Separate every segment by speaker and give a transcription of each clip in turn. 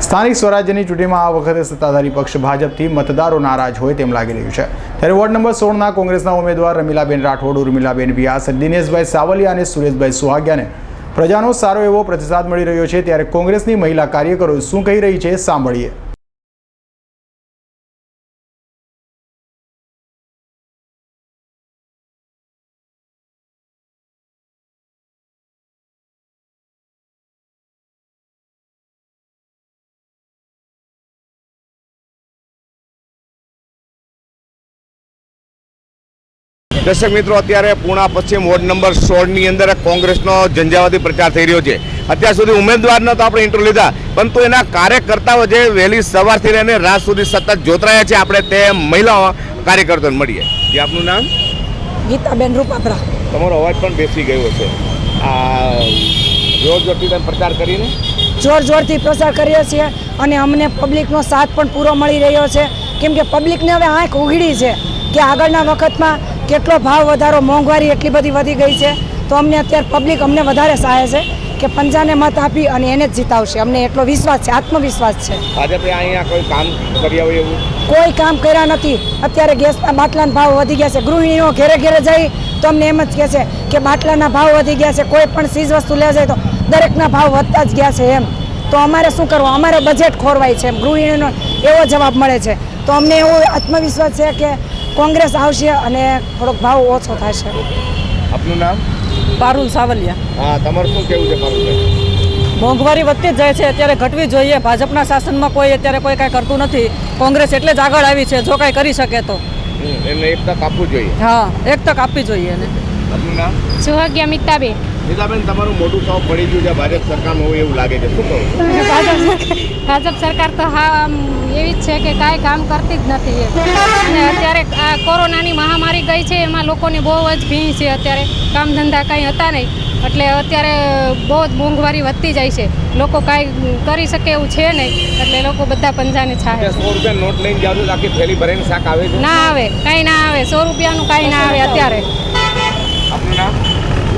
Speaker 1: સ્થાનિક સ્વરાજ્યની ચૂંટણીમાં આ વખતે સત્તાધારી પક્ષ ભાજપથી મતદારો નારાજ હોય તેમ લાગી રહ્યું છે। ત્યારે વોર્ડ નંબર 16ના કોંગ્રેસના ઉમેદવાર રમીલાબેન રાઠોડ, ઉર્મિલાબેન વ્યાસ, દિનેશભાઈ સાવલિયા અને સુરેશભાઈ સુહાગિયાને પ્રજાનો સારો એવો પ્રતિસાદ મળી રહ્યો છે। ત્યારે કોંગ્રેસની મહિલા કાર્યકરો શું કહી રહી છે સાંભળીએ।
Speaker 2: दर्शक मित्रों अत्यारे पूर्णा पश्चिम वोर्ड नंबर 16 अंदर कोंग्रेसनो झंझावाती प्रचार थई रह्यो छे। अत्यार सुधी उम्मीदवारनो तो आपणे इंटरव्यू लीधा, परंतु एना कार्यकर्ताओ जे वहेली सवारथी लईने रात सुधी सतत जोतराया छे। आपणे ते महिला कार्यकर्ताओने मळीए। जे आपनुं नाम?
Speaker 3: गीताबेन रूपापरा।
Speaker 2: तमारो अवाज पण बेसी गयो छे। आ जोरजोरथी તમે પ્રચાર કરીને
Speaker 3: જોરથી પ્રચાર કર્યો છે અને અમને પબ્લિકનો સાથ પણ પૂરો મળી રહ્યો છે, કેમ કે પબ્લિકને હવે આંખ ઉઘડી છે કે આગળના વખતમાં કેટલો ભાવ વધારો, મોંઘવારી એટલી બધી વધી ગઈ છે। તો અમને અત્યારે પબ્લિક અમને વધારે સહાય છે કે પંજાને મત આપી અને એને જ જીતાવશે। અમને એટલો વિશ્વાસ છે, આત્મવિશ્વાસ છે।
Speaker 2: ભાજપે અહીંયા કોઈ કામ કર્યા હોય એવું
Speaker 3: કોઈ કામ કર્યા નથી। અત્યારે ગેસના બાટલાના ભાવ વધી ગયા છે। ગૃહિણીઓ ઘેરે ઘેરે જઈ તો અમને એમ જ કહે છે કે બાટલાના ભાવ વધી ગયા છે, કોઈ પણ ચીજ વસ્તુ લેવા જાય તો દરેકના ભાવ વધતા જ ગયા છે એમ। તો અમારે શું કરવું? અમારે બજેટ ખોરવાય છે, ગૃહિણીનો એવો જવાબ મળે છે। તો અમને એવો આત્મવિશ્વાસ છે કે કોંગ્રેસ આવશે અને થોડોક ભાવ ઓછો થશે।
Speaker 2: આપનું નામ?
Speaker 4: પારુલ સાવલિયા।
Speaker 2: હા, તમારું શું કહેવું છે પારુલભાઈ?
Speaker 4: મોંઘવારી વધતી જ જાય છે, અત્યારે ઘટવી જોઈએ। ભાજપના શાસનમાં કોઈ અત્યારે કોઈ કાંઈ કરતું નથી। કોંગ્રેસ એટલે જ આગળ આવી છે, જો કાંઈ કરી શકે તો
Speaker 2: એમને એક તક આપવું જોઈએ।
Speaker 4: હા, એક તક આપવી જોઈએ એને।
Speaker 2: આપનું નામ?
Speaker 5: સુહાગ્યા મિતાબેન।
Speaker 2: નીતાબેન, તમારું મોટું સૌ પડી ગયું છે, ભાજપ સરકારનું હોય એવું લાગે છે, શું કહું?
Speaker 5: ભાજપ સરકાર તો હા આમ એવી જ છે કે કાંઈ કામ કરતી જ નથી એમ। અને અત્યારે આ કોરોનાની મહામારી ગઈ છે, એમાં લોકોની બહુ જ ભીડ છે। અત્યારે કામ ધંધા કાંઈ હતા નહીં, એટલે અત્યારે બહુ જ મોંઘવારી વધતી જાય છે। લોકો કાંઈ કરી શકે એવું છે નહીં, એટલે લોકો બધા પંજાને છાહે।
Speaker 2: 100 રૂપિયા નોટ લઈને જાવ તો આખી થેલી ભરીને શાક આવે છે?
Speaker 5: ના આવે, કાંઈ ના આવે। 100 રૂપિયાનું કાંઈ ના આવે અત્યારે।
Speaker 2: આપનું નામ?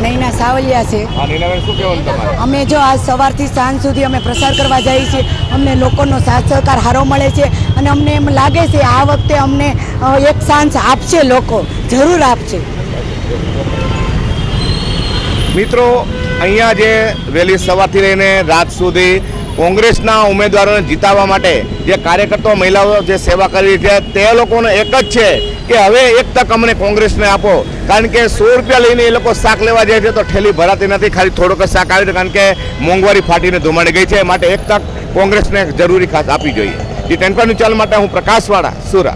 Speaker 3: નૈના સાવલિયા છે।
Speaker 2: હા, નીનાબેન, શું કહેવાનું તમારે?
Speaker 3: અમે જો આજ સવારથી સાંજ સુધી અમે પ્રસાર કરવા જઈએ છીએ, અમને લોકોનો સાથ સહકાર સારો મળે છે અને અમને એમ લાગે છે આ વખતે અમને એક ચાન્સ આપશે, લોકો જરૂર આપશે।
Speaker 2: મિત્રો, અહીંયા જે વહેલી સવારથી લઈને રાત સુધી કોંગ્રેસના ઉમેદવારોને જીતાવવા માટે જે કાર્યકર્તાઓ, મહિલાઓ જે સેવા કરી છે, તે લોકોનો એક જ છે કે હવે એક તક અમને કોંગ્રેસને આપો। કારણ કે 100 રૂપિયા લઈને એ લોકો શાક લેવા જાય છે તો ઠેલી ભરાતી નથી, ખાલી થોડોક જ શાક આવે છે, કારણ કે મોંઘવારી ફાટીને ધુમાડી ગઈ છે। માટે એક તક કોંગ્રેસને જરૂરી ખાસ આપવી જોઈએ। જે 10 ન્યૂઝ ચેનલ માટે હું પ્રકાશવાળા, સુરત।